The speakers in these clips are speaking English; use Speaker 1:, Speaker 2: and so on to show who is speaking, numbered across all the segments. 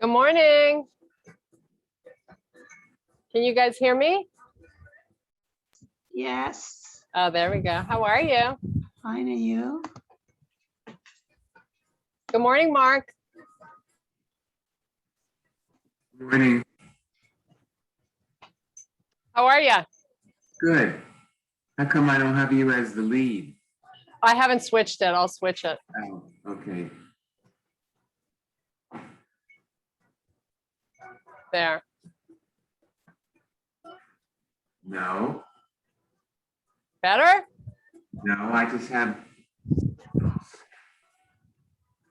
Speaker 1: Good morning. Can you guys hear me?
Speaker 2: Yes.
Speaker 1: Oh, there we go. How are you?
Speaker 2: Fine, are you?
Speaker 1: Good morning, Mark.
Speaker 3: Good morning.
Speaker 1: How are you?
Speaker 3: Good. How come I don't have you as the lead?
Speaker 1: I haven't switched it. I'll switch it.
Speaker 3: Oh, okay.
Speaker 1: There.
Speaker 3: No,
Speaker 1: Better?
Speaker 3: no, I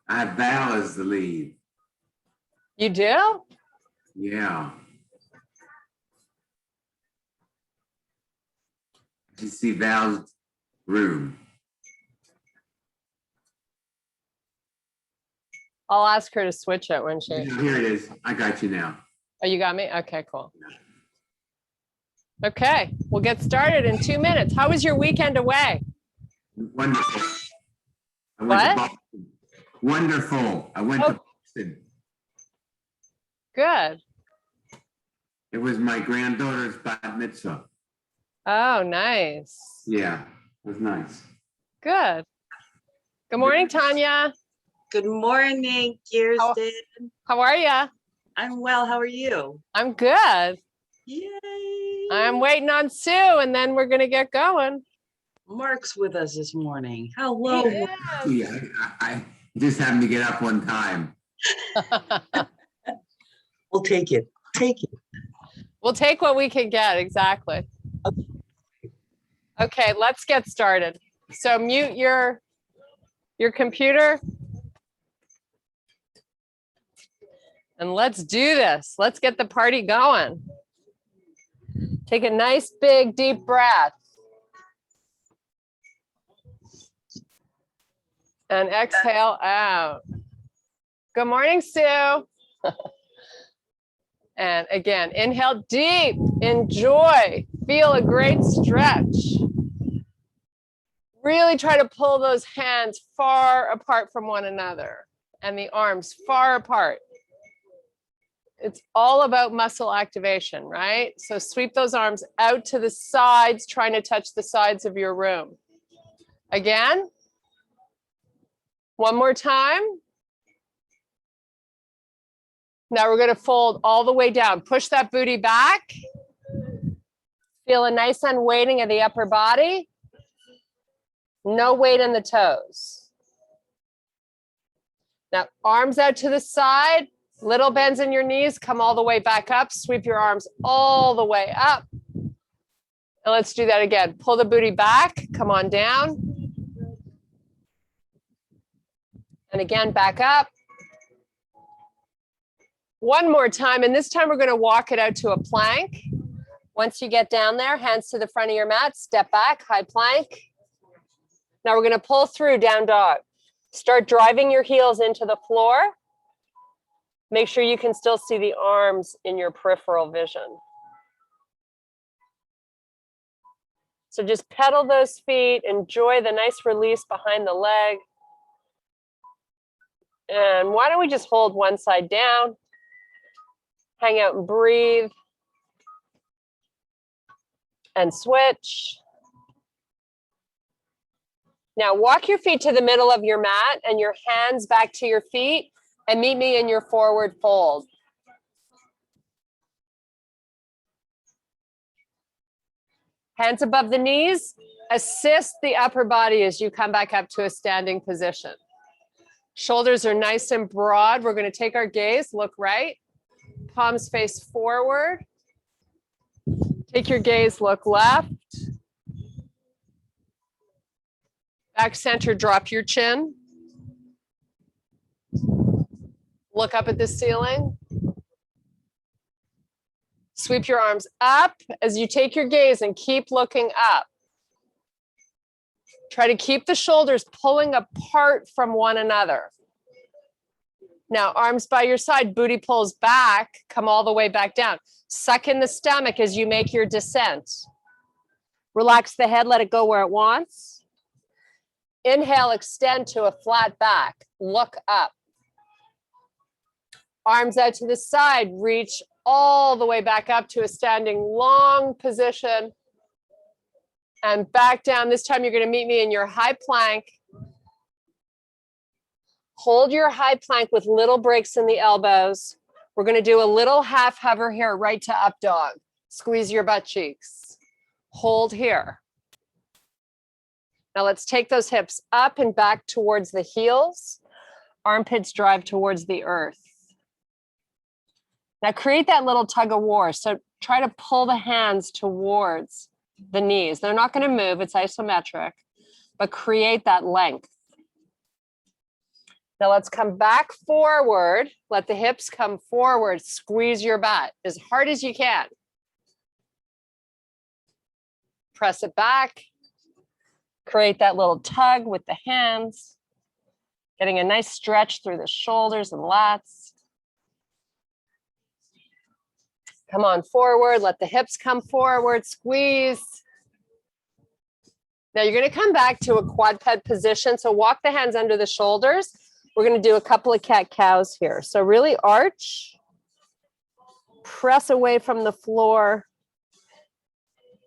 Speaker 3: have Val as the lead.
Speaker 1: You do?
Speaker 3: Yeah. You see Val's room.
Speaker 1: I'll ask her to switch it when she.
Speaker 3: Here it is. I got you now.
Speaker 1: Oh, you got me? Okay, cool. Okay, we'll get started in 2 minutes. How was your weekend away?
Speaker 3: Wonderful. I went
Speaker 1: What?
Speaker 3: to Boston. Wonderful. I went to Boston.
Speaker 1: Good.
Speaker 3: It was my granddaughter's bat mitzvah.
Speaker 1: Oh, nice.
Speaker 3: Yeah, it was nice.
Speaker 1: Good. Good morning, Tanya.
Speaker 4: Good morning, Kirsten.
Speaker 1: How are you?
Speaker 4: I'm well. How are you?
Speaker 1: I'm good.
Speaker 4: Yay.
Speaker 1: I'm waiting on Sue, and then we're going to get going.
Speaker 4: Mark's with us this morning. Hello.
Speaker 1: He
Speaker 4: Mark.
Speaker 1: is.
Speaker 3: Yeah, I just happened to get up one time.
Speaker 4: We'll take it. Take it.
Speaker 1: We'll take what we can get, exactly. Okay, let's get started. So mute your computer. And let's do this. Let's get the party going. Take a nice big deep breath. And exhale out. Good morning, Sue. And again, inhale deep, enjoy, feel a great stretch. Really try to pull those hands far apart from one another and the arms far apart. It's all about muscle activation, right? So sweep those arms out to the sides, trying to touch the sides of your room. Again. One more time. Now we're going to fold all the way down. Push that booty back. Feel a nice unweighting of the upper body. No weight in the toes. Now arms out to the side. Little bends in your knees. Come all the way back up. Sweep your arms all the way up. And let's do that again. Pull the booty back. Come on down. And again, back up. One more time, and this time we're going to walk it out to a plank. Once you get down there, hands to the front of your mat, step back, high plank. Now we're going to pull through down dog. Start driving your heels into the floor. Make sure you can still see the arms in your peripheral vision. So just pedal those feet, enjoy the nice release behind the leg. And why don't we just hold one side down, hang out and breathe, and switch. Now walk your feet to the middle of your mat and your hands back to your feet and meet me in your forward fold. Hands above the knees, assist the upper body as you come back up to a standing position. Shoulders are nice and broad. We're going to take our gaze, look right, palms face forward. Take your gaze, look left. Back center, drop your chin. Look up at the ceiling. Sweep your arms up as you take your gaze and keep looking up. Try to keep the shoulders pulling apart from one another. Now, arms by your side, booty pulls back, come all the way back down. Suck in the stomach as you make your descent. Relax the head, let it go where it wants. Inhale, extend to a flat back. Look up. Arms out to the side, reach all the way back up to a standing long position. And back down. This time you're going to meet me in your high plank. Hold your high plank with little breaks in the elbows. We're going to do a little half hover here, right to up dog. Squeeze your butt cheeks. Hold here. Now let's take those hips up and back towards the heels. Armpits drive towards the earth. Now create that little tug of war. So try to pull the hands towards the knees. They're not going to move. It's isometric, but create that length. Now let's come back forward. Let the hips come forward. Squeeze your butt as hard as you can. Press it back. Create that little tug with the hands. Getting a nice stretch through the shoulders and lats. Come on forward. Let the hips come forward. Squeeze. Now you're going to come back to a quadruped position. So walk the hands under the shoulders. We're going to do a couple of cat-cows here. So really arch. Press away from the floor.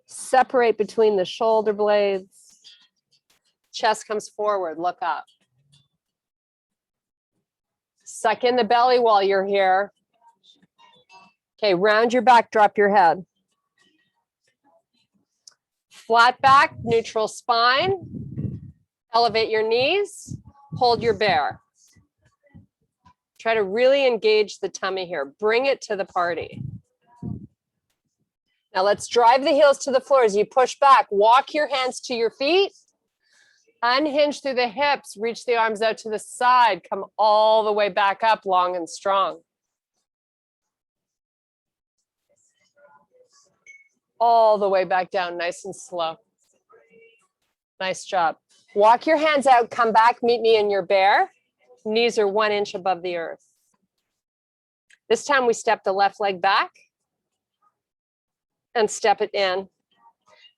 Speaker 1: Separate between the shoulder blades. Chest comes forward. Look up. Suck in the belly while you're here. Okay, round your back, drop your head. Flat back, neutral spine. Elevate your knees. Hold your bear. Try to really engage the tummy here. Bring it to the party. Now let's drive the heels to the floor as you push back. Walk your hands to your feet. Unhinge through the hips. Reach the arms out to the side. Come all the way back up, long and strong. All the way back down, nice and slow. Nice job. Walk your hands out, come back, meet me in your bear. Knees are 1 inch above the earth. This time we step the left leg back and step it in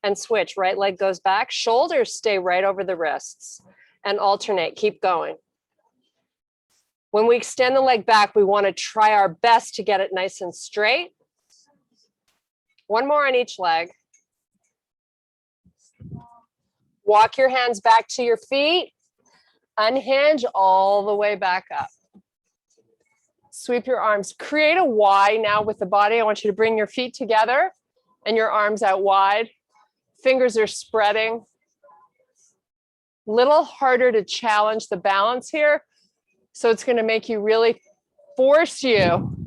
Speaker 1: and switch. Right leg goes back, shoulders stay right over the wrists and alternate, keep going. When we extend the leg back, we want to try our best to get it nice and straight. One more on each leg. Walk your hands back to your feet. Unhinge all the way back up. Sweep your arms. Create a Y now with the body. I want you to bring your feet together and your arms out wide. Fingers are spreading. Little harder to challenge the balance here. So it's going to make you really force you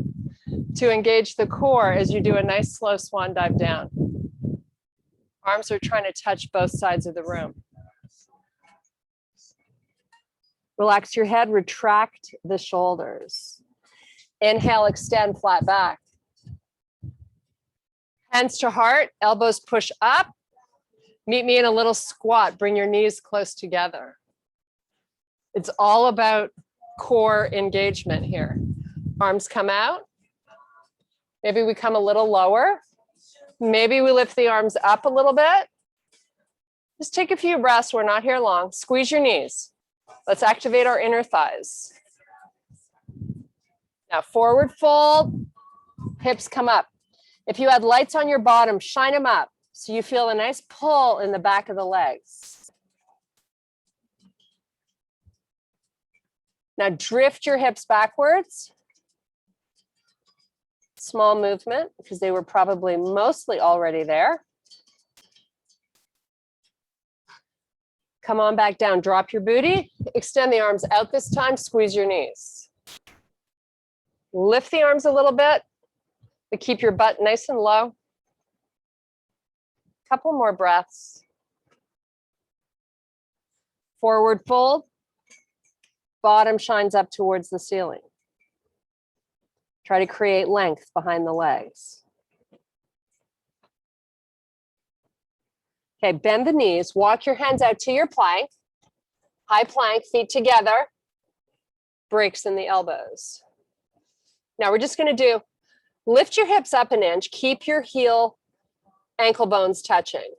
Speaker 1: to engage the core as you do a nice slow swan dive down. Arms are trying to touch both sides of the room. Relax your head, retract the shoulders. Inhale, extend, flat back. Hands to heart, elbows push up. Meet me in a little squat. Bring your knees close together. It's all about core engagement here. Arms come out. Maybe we come a little lower. Maybe we lift the arms up a little bit. Just take a few breaths. We're not here long. Squeeze your knees. Let's activate our inner thighs. Now forward fold, hips come up. If you had lights on your bottom, shine them up so you feel a nice pull in the back of the legs. Now drift your hips backwards. Small movement because they were probably mostly already there. Come on back down, drop your booty, extend the arms out this time, squeeze your knees. Lift the arms a little bit, but keep your butt nice and low. Couple more breaths. Forward fold, bottom shines up towards the ceiling. Try to create length behind the legs. Okay, bend the knees, walk your hands out to your plank. High plank, feet together. Breaks in the elbows. Now we're just going to do, lift your hips up an inch, keep your heel ankle bones touching.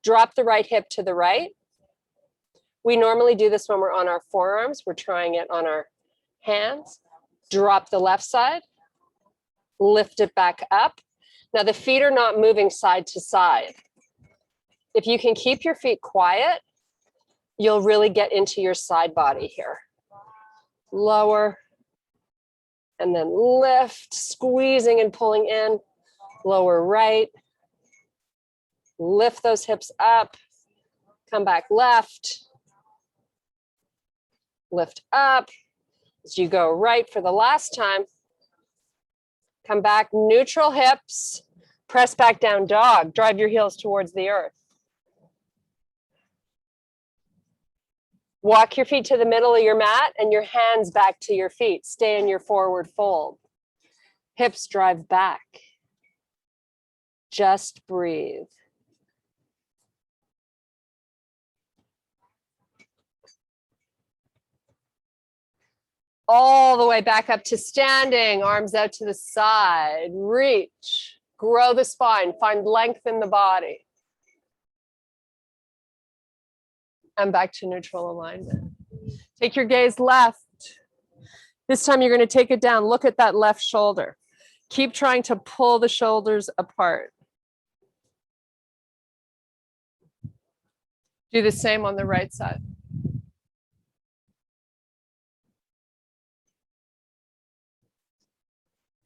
Speaker 1: Drop the right hip to the right. We normally do this when we're on our forearms. We're trying it on our hands.
Speaker 2: Drop the left side, lift it back up. Now the feet are not moving side to side. If you can keep your feet quiet, you'll really get into your side body here. Lower, and then lift, squeezing and pulling in. Lower right, lift those hips up, come back left, lift up. As you go right for the last time, come back, neutral hips, press back down dog, drive your heels towards the earth. Walk your feet to the middle of your mat and your hands back to your feet. Stay in your forward fold. Hips drive back. Just breathe. All the way back up to standing, arms out to the side. Reach, grow the spine, find length in the body. And back to neutral alignment. Take your gaze left. This time you're going to take it down. Look at that left shoulder. Keep trying to pull the shoulders apart. Do the same on the right side.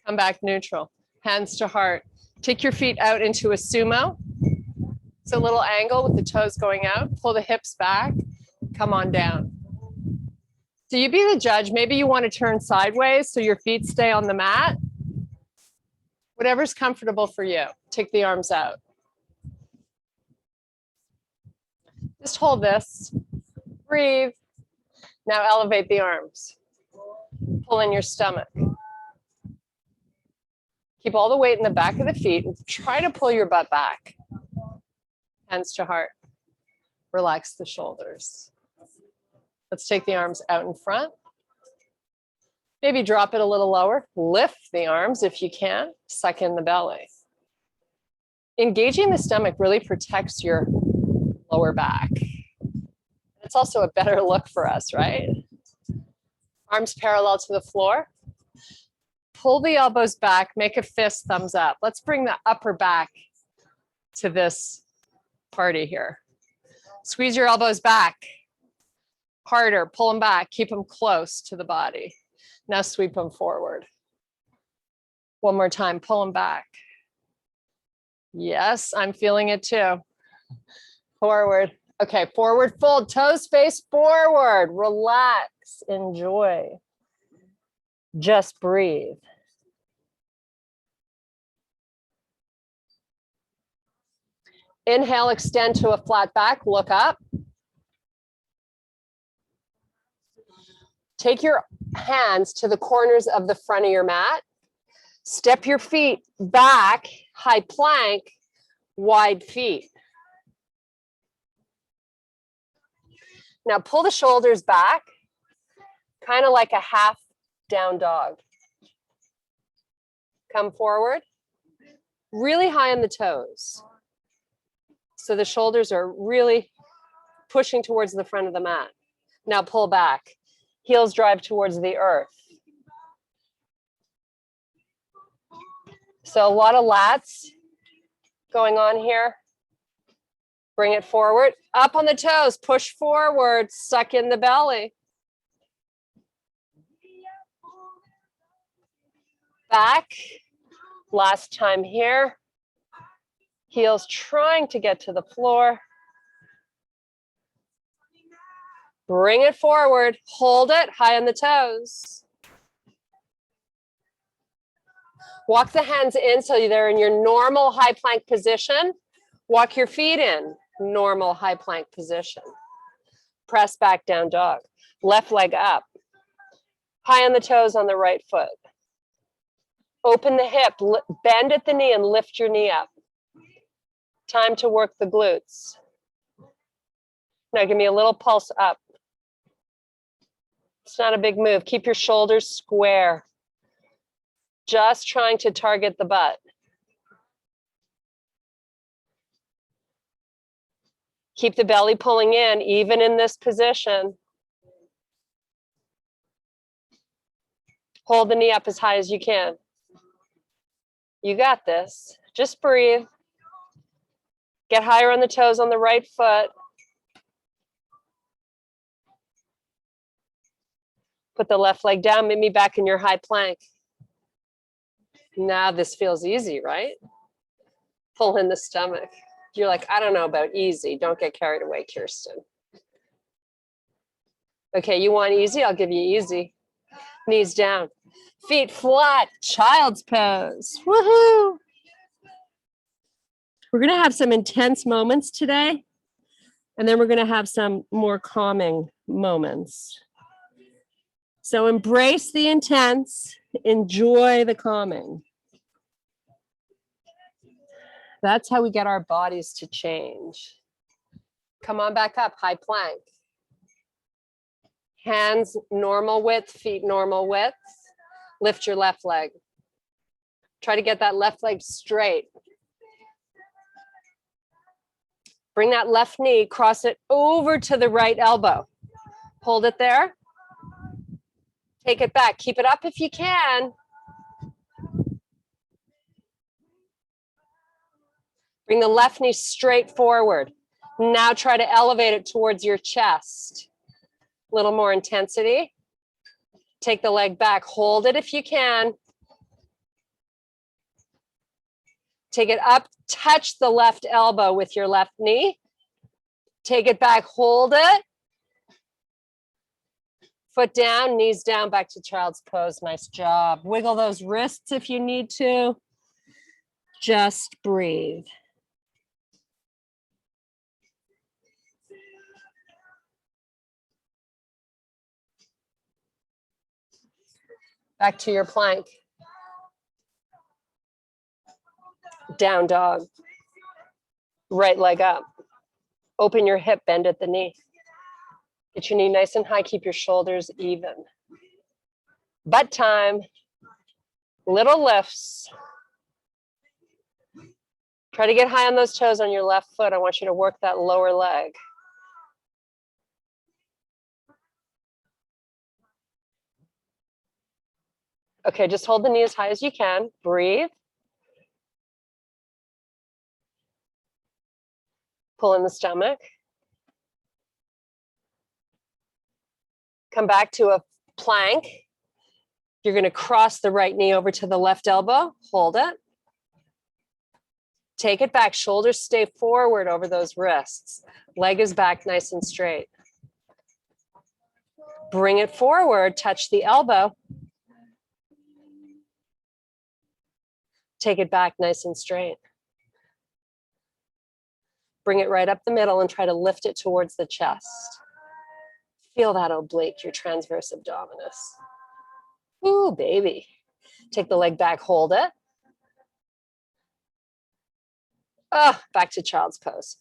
Speaker 2: Come back neutral. Hands to heart. Take your feet out into a sumo. It's a little angle with the toes going out. Pull the hips back. Come on down. So you be the judge. Maybe you want to turn sideways so your feet stay on the mat. Whatever's comfortable for you. Take the arms out. Just hold this. Breathe. Now elevate the arms. Pull in your stomach. Keep all the weight in the back of the feet and try to pull your butt back. Hands to heart. Relax the shoulders. Let's take the arms out in front. Maybe drop it a little lower. Lift the arms if you can. Suck in the belly. Engaging the stomach really protects your lower back. It's also a better look for us, right? Arms parallel to the floor. Pull the elbows back, make a fist, thumbs up. Let's bring the upper back to this party here. Squeeze your elbows back. Harder, pull them back, keep them close to the body. Now sweep them forward. One more time, pull them back. Yes, I'm feeling it too. Forward. Okay, forward fold, toes face forward. Relax, enjoy. Just breathe. Inhale, extend to a flat back, look up. Take your hands to the corners of the front of your mat. Step your feet back, high plank, wide feet. Now pull the shoulders back, kind of like a half down dog. Come forward, really high on the toes. So the shoulders are really pushing towards the front of the mat. Now pull back, heels drive towards the earth. So a lot of lats going on here. Bring it forward, up on the toes, push forward, suck in the belly. Back, last time here. Heels trying to get to the floor. Bring it forward, hold it high on the toes. Walk the hands in so they're in your normal high plank position. Walk your feet in, normal high plank position. Press back down dog. Left leg up. High on the toes on the right foot. Open the hip, bend at the knee and lift your knee up. Time to work the glutes. Now give me a little pulse up. It's not a big move. Keep your shoulders square. Just trying to target the butt. Keep the belly pulling in, even in this position. Hold the knee up as high as you can. You got this. Just breathe. Get higher on the toes on the right foot. Put the left leg down, meet me back in your high plank. Now this feels easy, right? Pull in the stomach. You're like, I don't know about easy. Don't get carried away, Kirsten. Okay, you want easy? I'll give you easy. Knees down, feet flat, child's pose. Woohoo! We're gonna have some intense moments today, and then we're gonna have some more calming moments. So embrace the intense, enjoy the calming. That's how we get our bodies to change. Come on back up, high plank. Hands normal width, feet normal width. Lift your left leg. Try to get that left leg straight. Bring that left knee, cross it over to the right elbow. Hold it there. Take it back. Keep it up if you can. Bring the left knee straight forward. Now try to elevate it towards your chest. A little more intensity. Take the leg back. Hold it if you can. Take it up. Touch the left elbow with your left knee. Take it back. Hold it. Foot down, knees down, back to child's pose. Nice job. Wiggle those wrists if you need to. Just breathe. Back to your plank. Down dog. Right leg up. Open your hip, bend at the knee. Get your knee nice and high, keep your shoulders even. Butt time. Little lifts. Try to get high on those toes on your left foot. I want you to work that lower leg. Okay, just hold the knee as high as you can. Breathe. Pull in the stomach. Come back to a plank. You're going to cross the right knee over to the left elbow. Hold it. Take it back. Shoulders stay forward over those wrists. Leg is back nice and straight. Bring it forward. Touch the elbow. Take it back nice and straight. Bring it right up the middle and try to lift it towards the chest. Feel that oblique, your transverse abdominis. Ooh, baby. Take the leg back, hold it. Oh, back to child's pose.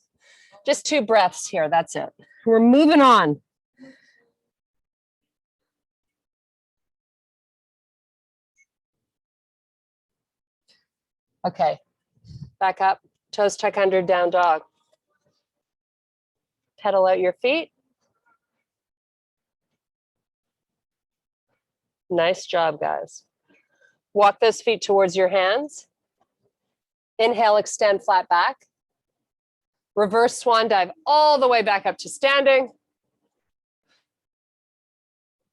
Speaker 2: Just 2 breaths here, that's it. We're moving on. Okay, back up, toes tuck under, down dog. Pedal out your feet. Nice job, guys. Walk those feet towards your hands. Inhale, extend flat back. Reverse swan dive all the way back up to standing.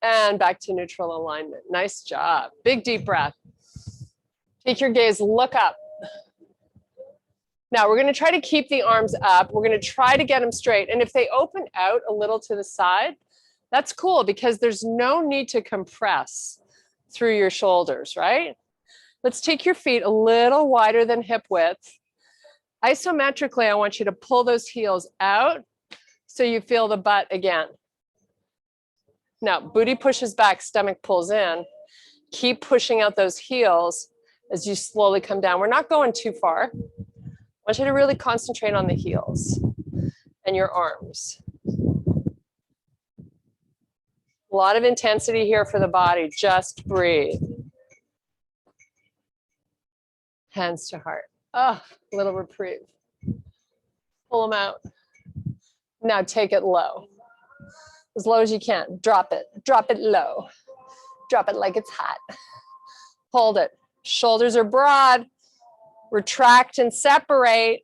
Speaker 2: And back to neutral alignment. Nice job. Big deep breath. Take your gaze, look up. Now we're going to try to keep the arms up. We're going to try to get them straight. And if they open out a little to the side, that's cool because there's no need to compress through your shoulders, right? Let's take your feet a little wider than hip width. Isometrically, I want you to pull those heels out so you feel the butt again. Now, booty pushes back, stomach pulls in. Keep pushing out those heels as you slowly come down. We're not going too far. I want you to really concentrate on the heels and your arms. A lot of intensity here for the body. Just breathe. Hands to heart. Oh, a little reprieve. Pull them out. Now take it low. As low as you can. Drop it low. Drop it like it's hot. Hold it. Shoulders are broad. Retract and separate.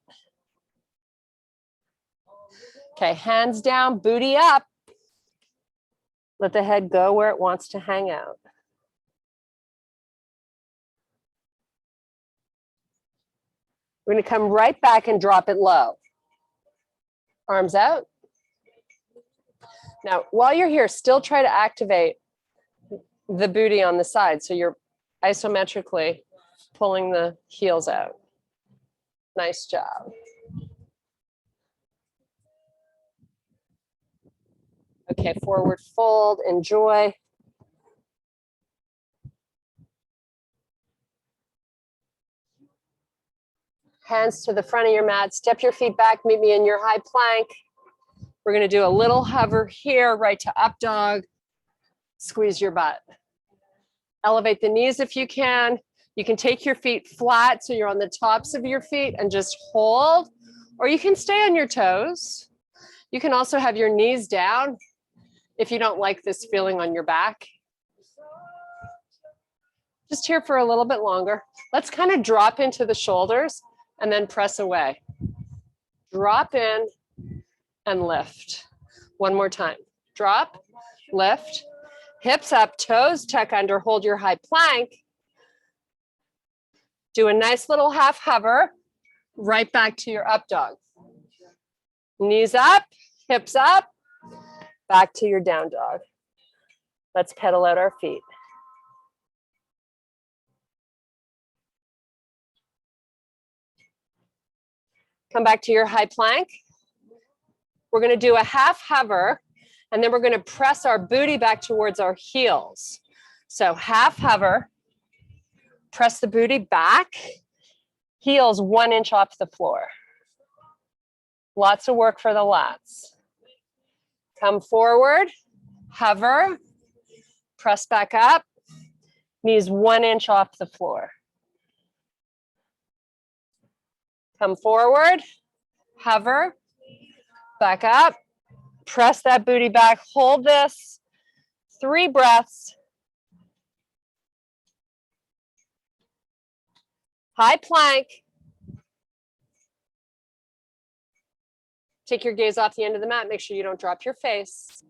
Speaker 2: Okay, hands down, booty up. Let the head go where it wants to hang out. We're going to come right back and drop it low. Arms out. Now, while you're here, still try to activate the booty on the side. So you're isometrically pulling the heels out. Nice job. Okay, forward fold, enjoy. Hands to the front of your mat, step your feet back, meet me in your high plank. We're gonna do a little hover here, right to up dog. Squeeze your butt. Elevate the knees if you can. You can take your feet flat so you're on the tops of your feet and just hold, or you can stay on your toes. You can also have your knees down if you don't like this feeling on your back. Just here for a little bit longer. Let's kind of drop into the shoulders and then press away. Drop in and lift. One more time. Drop, lift, hips up, toes tuck under, hold your high plank. Do a nice little half hover, right back to your up dog. Knees up, hips up, back to your down dog. Let's pedal out our feet. Come back to your high plank. We're going to do a half hover, and then we're going to press our booty back towards our heels. So half hover, press the booty back, heels 1 inch off the floor. Lots of work for the lats. Come forward, hover, press back up, knees 1 inch off the floor. Come forward, hover, back up, press that booty back, hold this, 3 breaths. High plank. Take your gaze off the end of the mat, make sure you don't drop your face.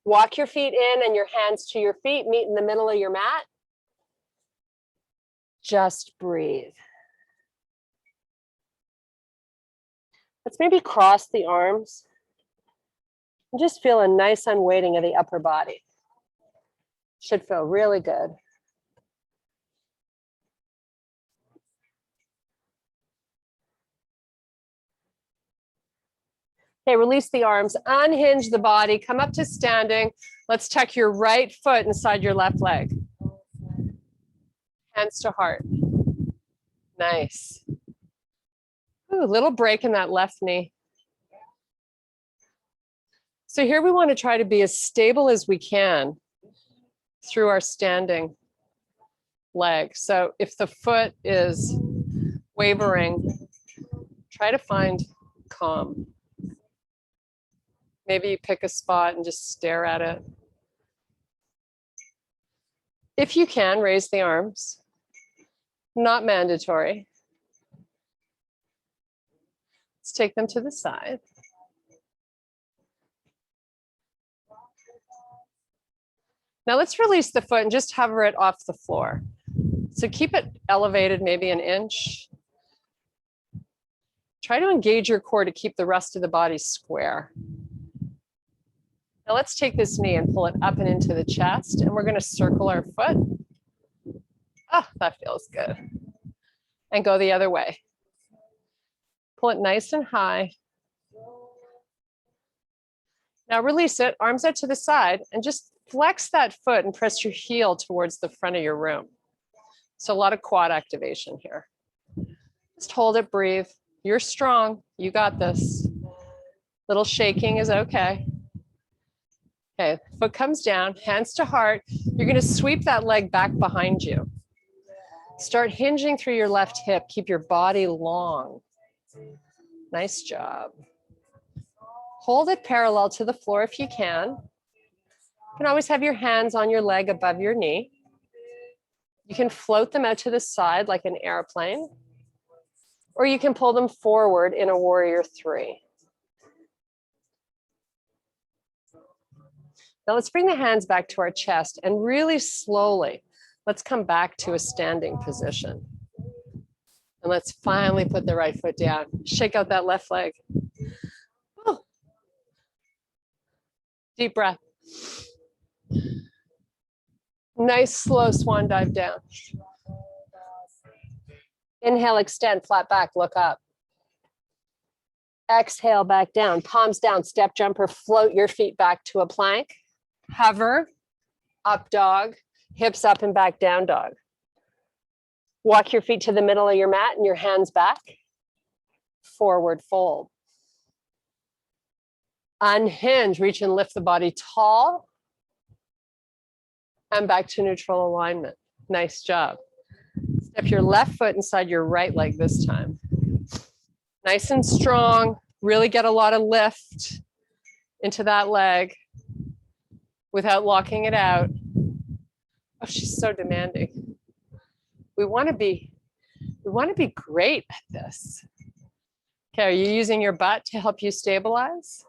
Speaker 2: Walk your feet in and your hands to your feet, meet in the middle of your mat. Just breathe. Let's maybe cross the arms and just feel a nice unweighting of the upper body. Should feel really good. Okay, release the arms, unhinge the body, come up to standing. Let's tuck your right foot inside your left leg. Hands to heart. Nice. Ooh, little break in that left knee. So here we want to try to be as stable as we can through our standing leg. So if the foot is wavering, try to find calm. Maybe you pick a spot and just stare at it. If you can, raise the arms. Not mandatory. Let's take them to the side. Now let's release the foot and just hover it off the floor. So keep it elevated maybe an inch. Try to engage your core to keep the rest of the body square. Now let's take this knee and pull it up and into the chest, and we're going to circle our foot. Ah, that feels good. And go the other way. Pull it nice and high. Now release it, arms out to the side, and just flex that foot and press your heel towards the front of your room. So a lot of quad activation here. Just hold it, breathe. You're strong, you got this. Little shaking is okay. Okay, foot comes down, hands to heart. You're going to sweep that leg back behind you. Start hinging through your left hip. Keep your body long. Nice job. Hold it parallel to the floor if you can.
Speaker 1: You can always have your hands on your leg above your knee. You can float them out to the side like an airplane, or you can pull them forward in a warrior three. Now let's bring the hands back to our chest and really slowly, let's come back to a standing position. And let's finally put the right foot down. Shake out that left leg. Oh. Deep breath. Nice slow swan dive down. Inhale, extend, flat back, look up. Exhale, back down, palms down, step jumper, float your feet back to a plank. Hover, up dog, hips up and back, down dog. Walk your feet to the middle of your mat and your hands back. Forward fold. Unhinge, reach and lift the body tall. And back to neutral alignment. Nice job. Step your left foot inside your right leg this time. Nice and strong. Really get a lot of lift into that leg without locking it out. Oh, she's so demanding. We want to be great at this. Okay, are you using your butt to help you stabilize?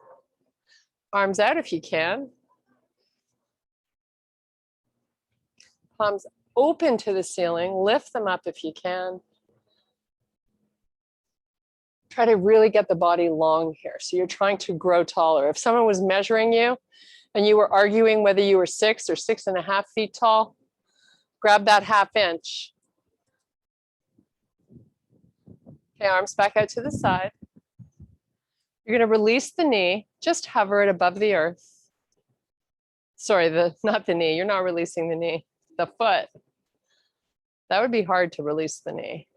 Speaker 1: Arms out if you can. Palms open to the ceiling. Lift them up if you can. Try to really get the body long here. So you're trying to grow taller. If someone was measuring you and you were arguing whether you were 6 or 6.5 feet tall, grab that ½ inch. Okay, arms back out to the side. You're going to release the knee, just hover it above the earth. Sorry, not the knee. You're not releasing the knee, the foot. That would be hard to release the knee.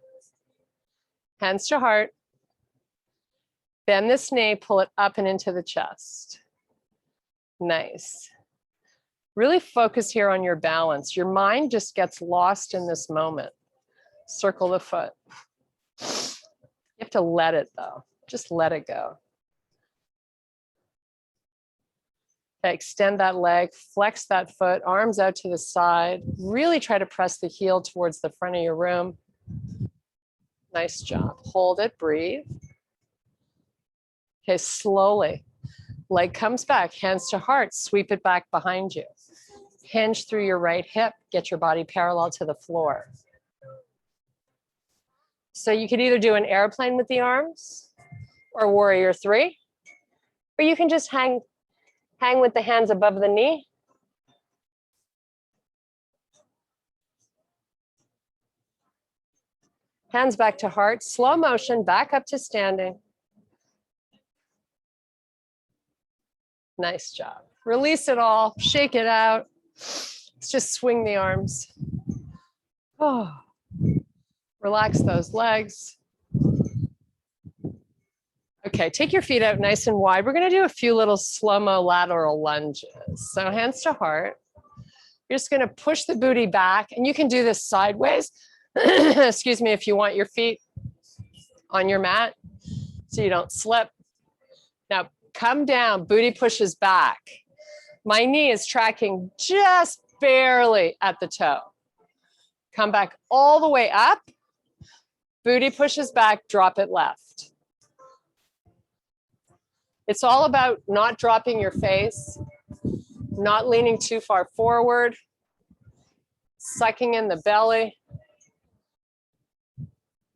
Speaker 1: Hands to heart. Bend this knee, pull it up and into the chest. Nice. Really focus here on your balance. Your mind just gets lost in this moment. Circle the foot. You have to let it though. Just let it go. Okay, extend that leg, flex that foot, arms out to the side. Really try to press the heel towards the front of your room. Nice job. Hold it, breathe. Okay, slowly. Leg comes back, hands to heart, sweep it back behind you. Hinge through your right hip, get your body parallel to the floor. So you could either do an airplane with the arms or warrior three, or you can just hang with the hands above the knee. Hands back to heart, slow motion, back up to standing. Nice job. Release it all, shake it out. Let's just swing the arms. Oh, relax those legs. Okay, take your feet out nice and wide. We're gonna do a few little slow-mo lateral lunges. So hands to heart. You're just gonna push the booty back, and you can do this sideways. Excuse me, if you want your feet on your mat so you don't slip. Now come down, booty pushes back. My knee is tracking just barely at the toe. Come back all the way up. Booty pushes back, drop it left. It's all about not dropping your face, not leaning too far forward, sucking in the belly.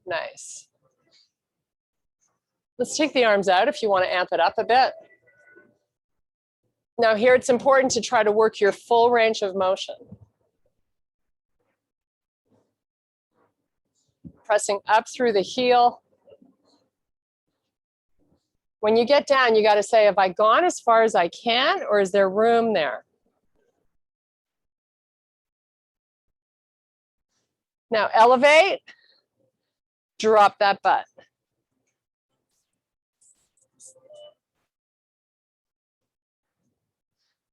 Speaker 1: Nice. Let's take the arms out if you want to amp it up a bit. Now here it's important to try to work your full range of motion. Pressing up through the heel. When you get down, you got to say, have I gone as far as I can, or is there room there? Now elevate, drop that butt.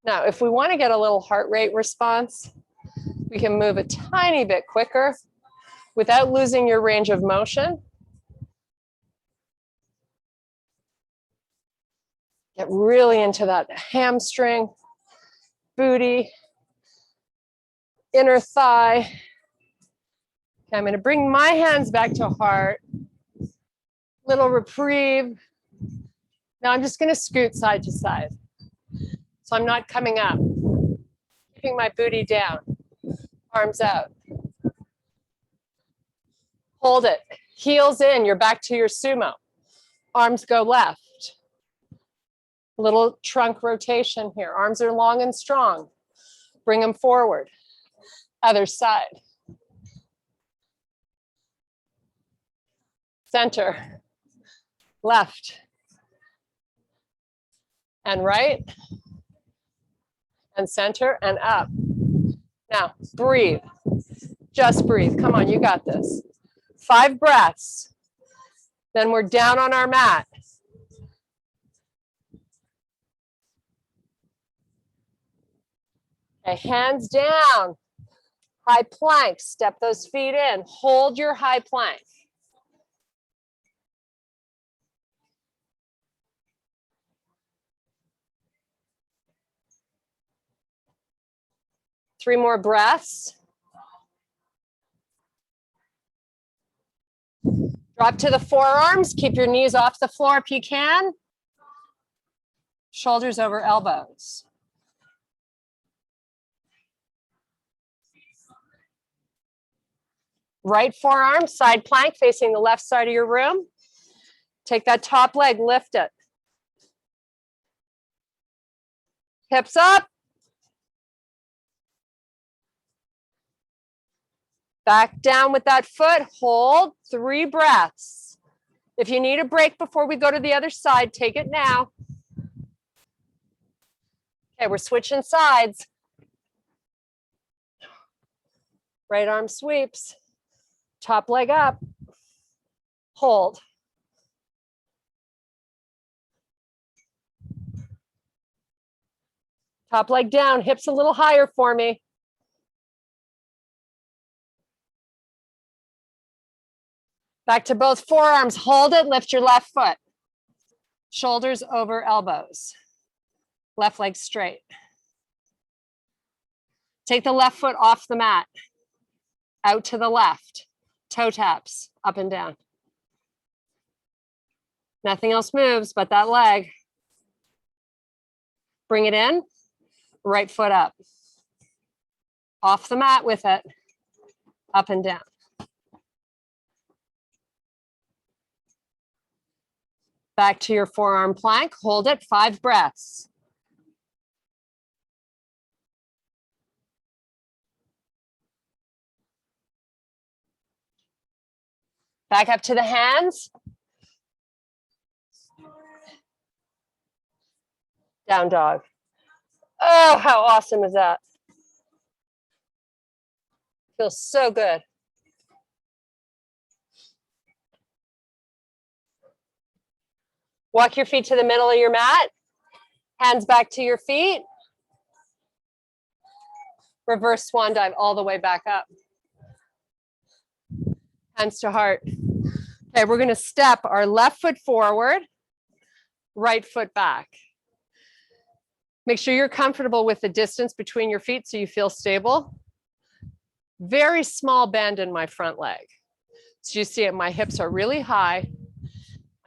Speaker 1: Now, if we want to get a little heart rate response, we can move a tiny bit quicker without losing your range of motion. Get really into that hamstring. booty, inner thigh. Okay, I'm going to bring my hands back to heart. Little reprieve. Now I'm just going to scoot side to side. So I'm not coming up. Keeping my booty down. Arms out. Hold it. Heels in. You're back to your sumo. Arms go left. Little trunk rotation here. Arms are long and strong. Bring them forward. Other side. Center. Left. And right. And center and up. Now, breathe. Just breathe. Come on, you got this. 5 breaths. Then we're down on our mat. Okay, hands down. High plank. Step those feet in. Hold your high plank. Three more breaths. Drop to the forearms. Keep your knees off the floor if you can. Shoulders over elbows. Right forearm, side plank facing the left side of your room. Take that top leg, lift it. Hips up. Back down with that foot, hold 3 breaths. If you need a break before we go to the other side, take it now. Okay, we're switching sides. Right arm sweeps, top leg up, hold. Top leg down, hips a little higher for me. Back to both forearms, hold it, lift your left foot. Shoulders over elbows. Left leg straight. Take the left foot off the mat. Out to the left. Toe taps, up and down. Nothing else moves but that leg. Bring it in, right foot up. Off the mat with it, up and down. Back to your forearm plank, hold it, 5 breaths. Back up to the hands. Down dog. Oh, how awesome is that? Feels so good. Walk your feet to the middle of your mat. Hands back to your feet. Reverse swan dive all the way back up. Hands to heart. Okay, we're going to step our left foot forward, right foot back. Make sure you're comfortable with the distance between your feet so you feel stable. Very small bend in my front leg. So you see it, my hips are really high.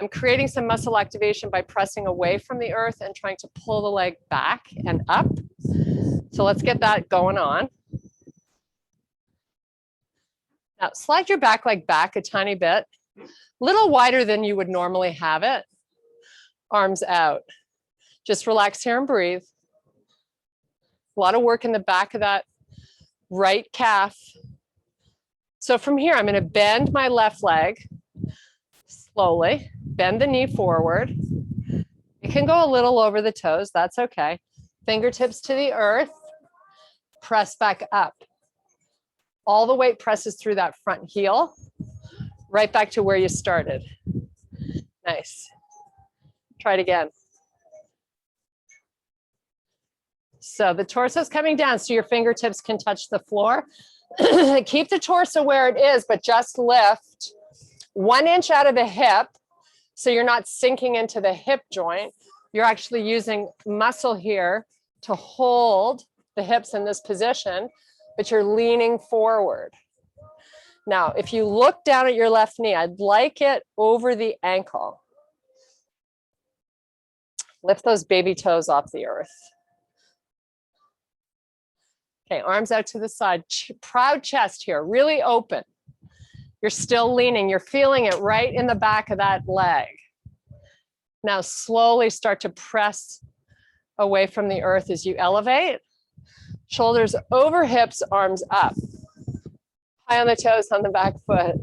Speaker 1: I'm creating some muscle activation by pressing away from the earth and trying to pull the leg back and up. So let's get that going on. Now slide your back leg back a tiny bit, a little wider than you would normally have it. Arms out. Just relax here and breathe. A lot of work in the back of that right calf. So from here, I'm going to bend my left leg slowly, bend the knee forward. It can go a little over the toes, that's okay. Fingertips to the earth, press back up. All the weight presses through that front heel, right back to where you started. Nice. Try it again. So the torso is coming down so your fingertips can touch the floor. Keep the torso where it is, but just lift 1 inch out of the hip. So you're not sinking into the hip joint. You're actually using muscle here to hold the hips in this position, but you're leaning forward. Now, if you look down at your left knee, I'd like it over the ankle. Lift those baby toes off the earth. Okay, arms out to the side. Proud chest here, really open. You're still leaning. You're feeling it right in the back of that leg. Now slowly start to press away from the earth as you elevate. Shoulders over hips, arms up. High on the toes on the back foot.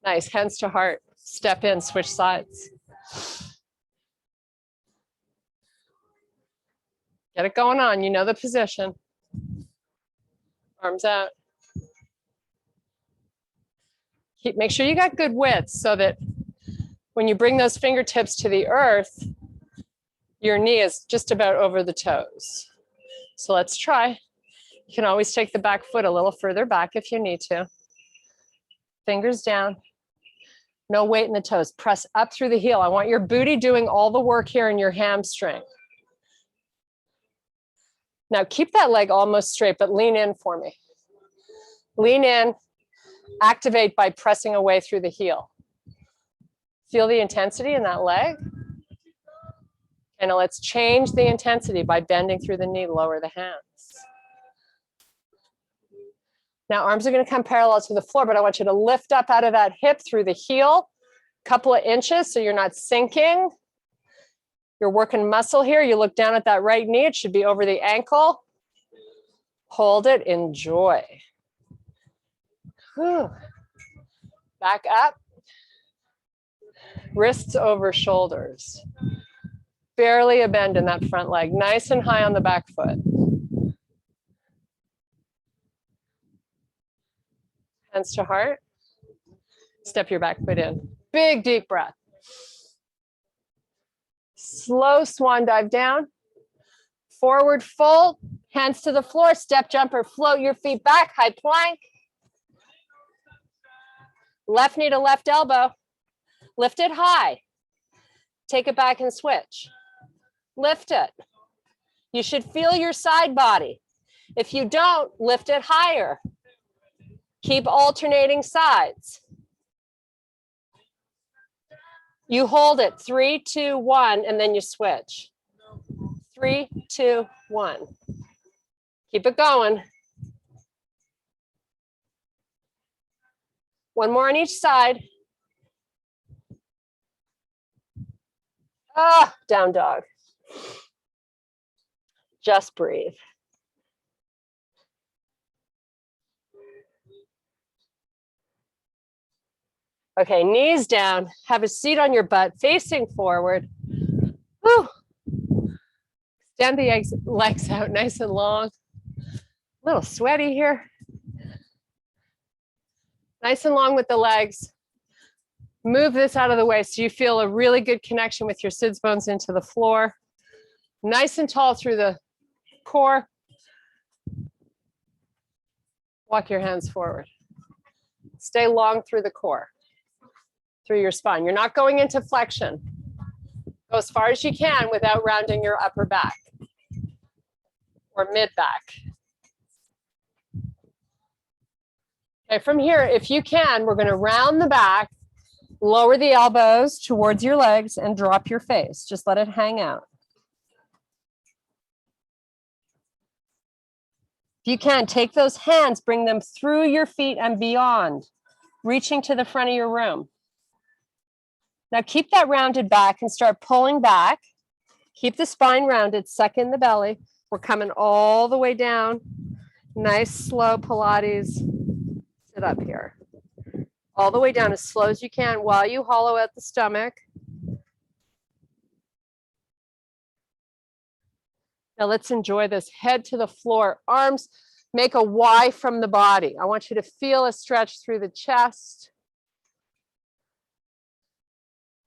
Speaker 1: Nice, hands to heart. Step in, switch sides. Get it going on, you know the position. Arms out. Make sure you got good width so that when you bring those fingertips to the earth, your knee is just about over the toes. So let's try. You can always take the back foot a little further back if you need to. Fingers down. No weight in the toes. Press up through the heel. I want your booty doing all the work here in your hamstring. Now keep that leg almost straight, but lean in for me. Lean in. Activate by pressing away through the heel. Feel the intensity in that leg. And now let's change the intensity by bending through the knee, lower the hands. Now arms are going to come parallel to the floor, but I want you to lift up out of that hip through the heel, a couple of inches so you're not sinking. You're working muscle here. You look down at that right knee, it should be over the ankle. Hold it, enjoy. Whew. Back up. Wrists over shoulders. Barely a bend in that front leg. Nice and high on the back foot. Hands to heart. Step your back foot in. Big, deep breath. Slow swan dive down. Forward fold. Hands to the floor. Step jumper. Float your feet back. High plank. Left knee to left elbow. Lift it high. Take it back and switch. Lift it. You should feel your side body. If you don't, lift it higher. Keep alternating sides. You hold it 3, 2, 1, and then you switch. 3, 2, 1. Keep it going. One more on each side. Ah, down dog. Just breathe. Okay, knees down. Have a seat on your butt, facing forward. Woo. Extend the legs out nice and long. A little sweaty here. Nice and long with the legs. Move this out of the way so you feel a really good connection with your sits bones into the floor. Nice and tall through the core. Walk your hands forward. Stay long through the core, through your spine. You're not going into flexion. Go as far as you can without rounding your upper back or mid back. Okay, from here, if you can, we're going to round the back, lower the elbows towards your legs, and drop your face. Just let it hang out. If you can, take those hands, bring them through your feet and beyond, reaching to the front of your room. Now keep that rounded back and start pulling back. Keep the spine rounded, suck in the belly. We're coming all the way down. Nice, slow Pilates. Sit up here. All the way down as slow as you can while you hollow out the stomach. Now let's enjoy this. Head to the floor. Arms make a Y from the body. I want you to feel a stretch through the chest.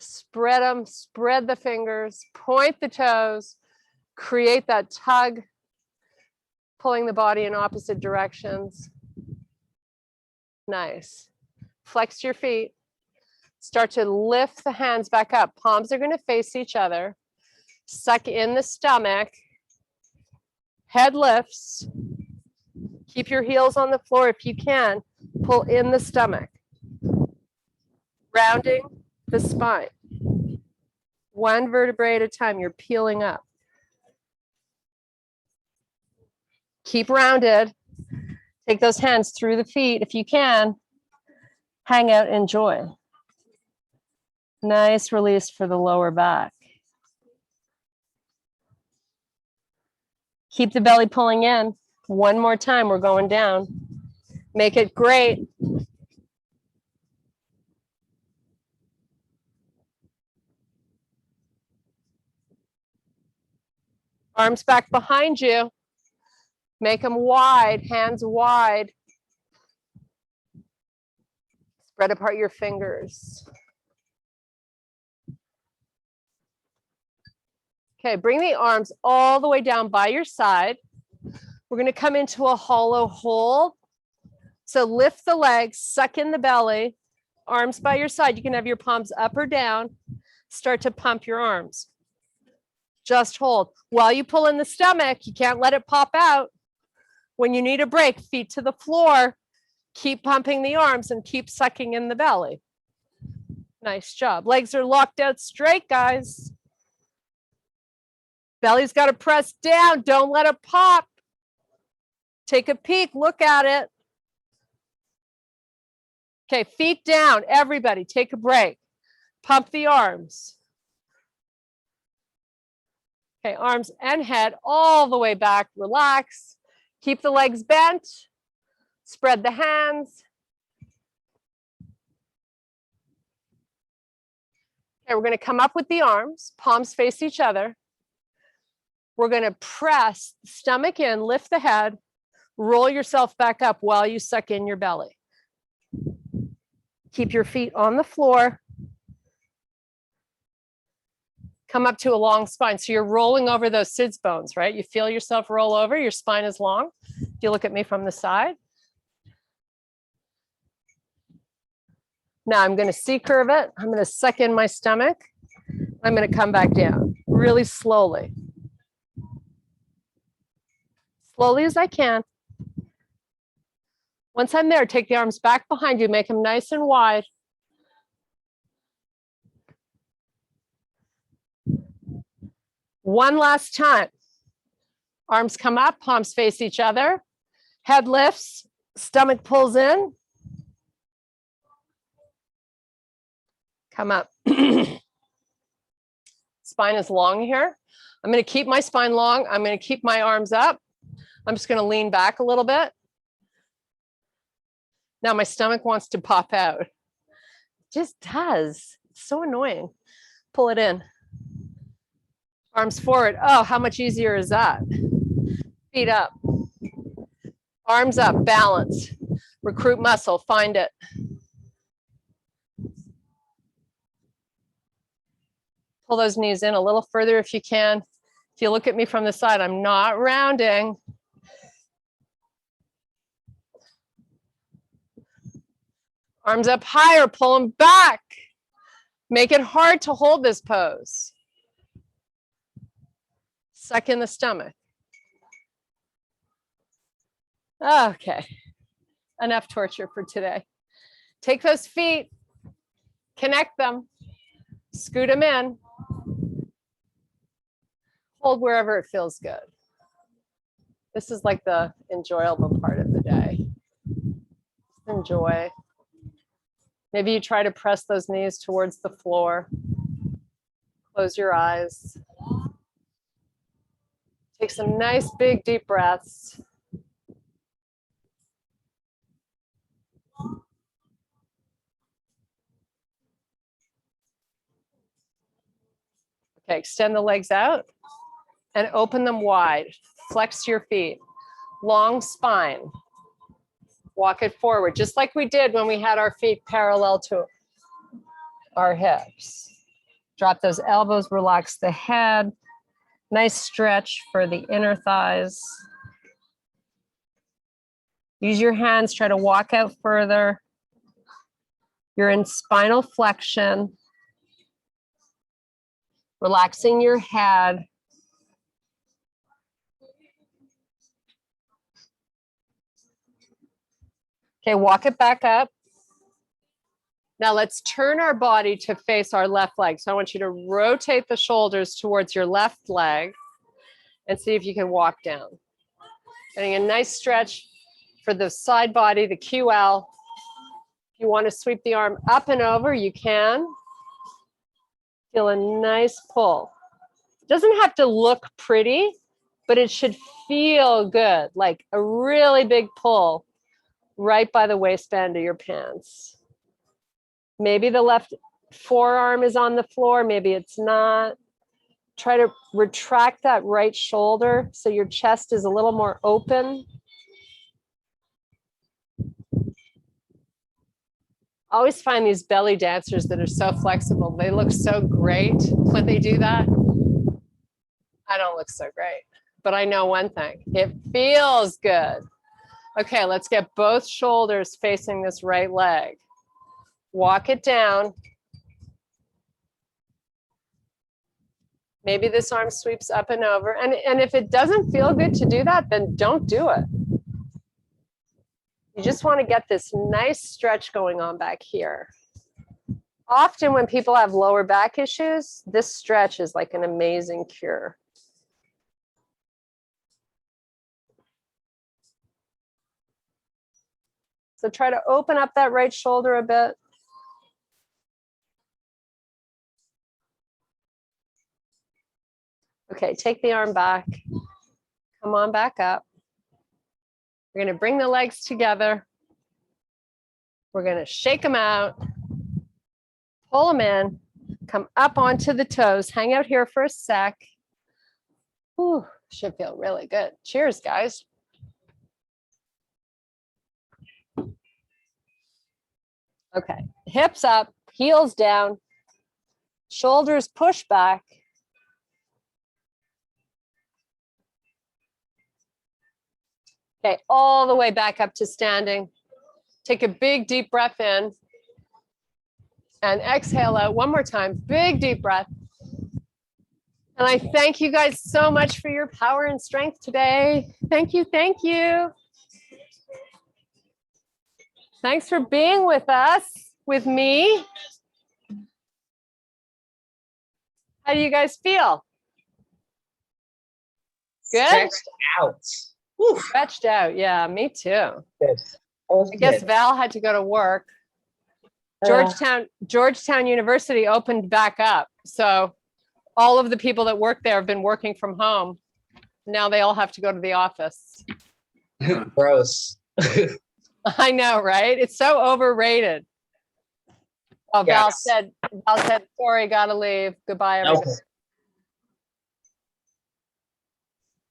Speaker 1: Spread them, spread the fingers, point the toes, create that tug, pulling the body in opposite directions. Nice. Flex your feet. Start to lift the hands back up. Palms are going to face each other. Suck in the stomach. Head lifts. Keep your heels on the floor if you can. Pull in the stomach. Rounding the spine. One vertebrae at a time, you're peeling up. Keep rounded. Take those hands through the feet if you can. Hang out, enjoy. Nice release for the lower back. Keep the belly pulling in. One more time, we're going down. Make it great. Arms back behind you. Make them wide, hands wide. Spread apart your fingers. Okay, bring the arms all the way down by your side. We're going to come into a hollow hold. So lift the legs, suck in the belly, arms by your side. You can have your palms up or down. Start to pump your arms. Just hold. While you pull in the stomach, you can't let it pop out. When you need a break, feet to the floor, keep pumping the arms and keep sucking in the belly. Nice job. Legs are locked out straight, guys. Belly's got to press down. Don't let it pop. Take a peek. Look at it. Okay, feet down. Everybody, take a break. Pump the arms. Okay, arms and head all the way back. Relax. Keep the legs bent. Spread the hands. Okay, we're going to come up with the arms. Palms face each other. We're going to press the stomach in, lift the head, roll yourself back up while you suck in your belly. Keep your feet on the floor. Come up to a long spine. So you're rolling over those sits bones, right? You feel yourself roll over, your spine is long. If you look at me from the side. Now I'm going to C-curve it. I'm going to suck in my stomach. I'm going to come back down really slowly. Slowly as I can. Once I'm there, take the arms back behind you, make them nice and wide. One last time. Arms come up, palms face each other. Head lifts, stomach pulls in. Come up. Spine is long here. I'm going to keep my spine long. I'm going to keep my arms up. I'm just going to lean back a little bit. Now my stomach wants to pop out. It just does. It's so annoying. Pull it in. Arms forward. Oh, how much easier is that? Feet up. Arms up. Balance. Recruit muscle. Find it. Pull those knees in a little further if you can. If you look at me from the side, I'm not rounding. Arms up higher, pull them back. Make it hard to hold this pose. Suck in the stomach. Okay, enough torture for today. Take those feet, connect them, scoot them in. Hold wherever it feels good. This is like the enjoyable part of the day. Enjoy. Maybe you try to press those knees towards the floor. Close your eyes. Take some nice big deep breaths. Okay, extend the legs out and open them wide. Flex your feet. Long spine. Walk it forward, just like we did when we had our feet parallel to our hips. Drop those elbows, relax the head. Nice stretch for the inner thighs. Use your hands, try to walk out further. You're in spinal flexion. Relaxing your head. Okay, walk it back up. Now let's turn our body to face our left leg. So I want you to rotate the shoulders towards your left leg and see if you can walk down. Getting a nice stretch for the side body, the QL. If you want to sweep the arm up and over, you can. Feel a nice pull. Doesn't have to look pretty, but it should feel good, like a really big pull right by the waistband of your pants. Maybe the left forearm is on the floor, maybe it's not. Try to retract that right shoulder so your chest is a little more open. I always find these belly dancers that are so flexible. They look so great when they do that. I don't look so great, but I know one thing, it feels good. Okay, let's get both shoulders facing this right leg. Walk it down. Maybe this arm sweeps up and over. And if it doesn't feel good to do that, then don't do it. You just want to get this nice stretch going on back here. Often when people have lower back issues, this stretch is like an amazing cure. So try to open up that right shoulder a bit. Okay, take the arm back. Come on back up. We're going to bring the legs together. We're going to shake them out. Pull them in. Come up onto the toes. Hang out here for a sec. Ooh, should feel really good. Cheers, guys. Okay, hips up, heels down, shoulders push back. Okay, all the way back up to standing. Take a big deep breath in and exhale out one more time. Big deep breath. And I thank you guys so much for your power and strength today. Thank you, thank you. Thanks for being with us, with me. How do you guys feel? Good?
Speaker 4: Stretched out. Whew.
Speaker 1: Stretched out, yeah, me too.
Speaker 4: Good.
Speaker 1: I guess Val had to go to work. Georgetown University opened back up. So all of the people that work there have been working from home. Now they all have to go to the office.
Speaker 4: Gross.
Speaker 1: I know, right? It's so overrated. Oh,
Speaker 4: Yes.
Speaker 1: Val said, sorry, gotta leave. Goodbye, everybody.
Speaker 4: Okay.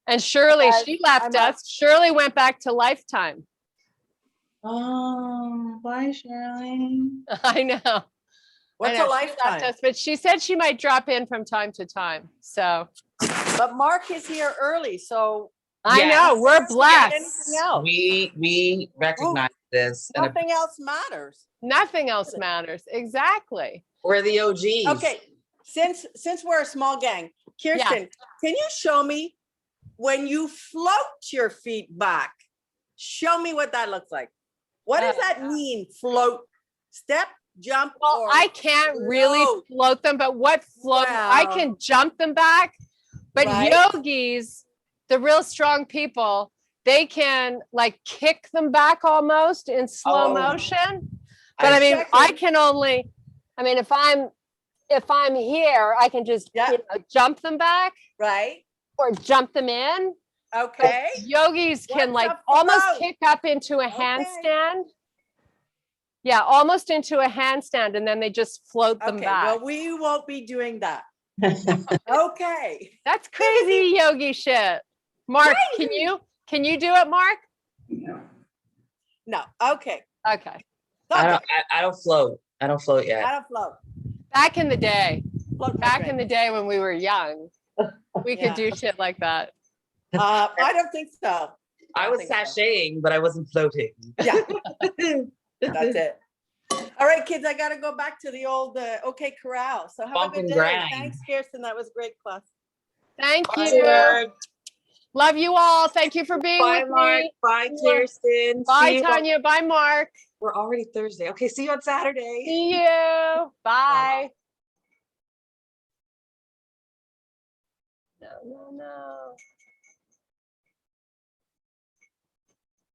Speaker 1: And Shirley,
Speaker 2: Guys,
Speaker 1: she left
Speaker 2: I'm
Speaker 1: us. Shirley went back to Lifetime.
Speaker 4: Oh, bye, Shirley.
Speaker 1: I know.
Speaker 2: What's
Speaker 1: I know,
Speaker 2: a
Speaker 1: she left
Speaker 2: lifetime?
Speaker 1: us, but she said she might drop in from time to time. So
Speaker 2: But Mark is here early, so
Speaker 1: I
Speaker 4: Yes.
Speaker 1: know, we're
Speaker 2: anything
Speaker 1: blessed.
Speaker 2: else.
Speaker 4: We recognize this, and
Speaker 2: Nothing else matters.
Speaker 1: Nothing else matters. Exactly.
Speaker 4: we're the OGs.
Speaker 2: Okay, since we're a small gang, Kirsten, can you show me when you float your feet back? Show me what that looks like. What does that mean? Float, step, jump,
Speaker 1: Well,
Speaker 2: or
Speaker 1: I can't really float them, but what float? I
Speaker 2: Well,
Speaker 1: can jump them back. But
Speaker 2: right.
Speaker 1: yogis, the real strong people, they can like kick them back almost in slow
Speaker 4: Oh.
Speaker 1: motion. But I mean,
Speaker 2: checking.
Speaker 1: I can only, I mean, if I'm here, I can just
Speaker 2: Yeah.
Speaker 1: jump them back
Speaker 2: right?
Speaker 1: or jump them in. But
Speaker 2: Okay.
Speaker 1: yogis can
Speaker 2: What's
Speaker 1: like
Speaker 2: up,
Speaker 1: almost
Speaker 2: float?
Speaker 1: kick up into a handstand. Yeah, almost into a handstand, and then they just float them
Speaker 2: Okay,
Speaker 1: back.
Speaker 2: well, we won't be doing that. Okay.
Speaker 1: That's crazy yogi shit. Mark, can you do it, Mark?
Speaker 3: No.
Speaker 2: No, okay.
Speaker 1: Okay.
Speaker 4: I don't float. I don't float yet.
Speaker 2: I don't float.
Speaker 1: Back in the day,
Speaker 2: Float my
Speaker 1: back in
Speaker 2: drink.
Speaker 1: the day when we were young, we could do shit like that.
Speaker 2: I don't think so.
Speaker 4: I was
Speaker 2: think so.
Speaker 4: sashaying, but I wasn't floating.
Speaker 2: Yeah, that's it. All right, kids, I got to go back to the old OK Corral. So have
Speaker 4: Bump
Speaker 2: a good
Speaker 4: and
Speaker 2: day.
Speaker 4: grind.
Speaker 2: Thanks, Kirsten. That was a great class.
Speaker 1: Thank
Speaker 2: Bye.
Speaker 1: you. Love you all. Thank you for being
Speaker 4: Bye,
Speaker 1: with
Speaker 4: Mark.
Speaker 1: me.
Speaker 4: Bye, Kirsten.
Speaker 1: Bye,
Speaker 4: See you on-
Speaker 1: Tanya. Bye, Mark.
Speaker 4: We're already Thursday. Okay, see you on Saturday.
Speaker 1: See you. Bye. No, no, no.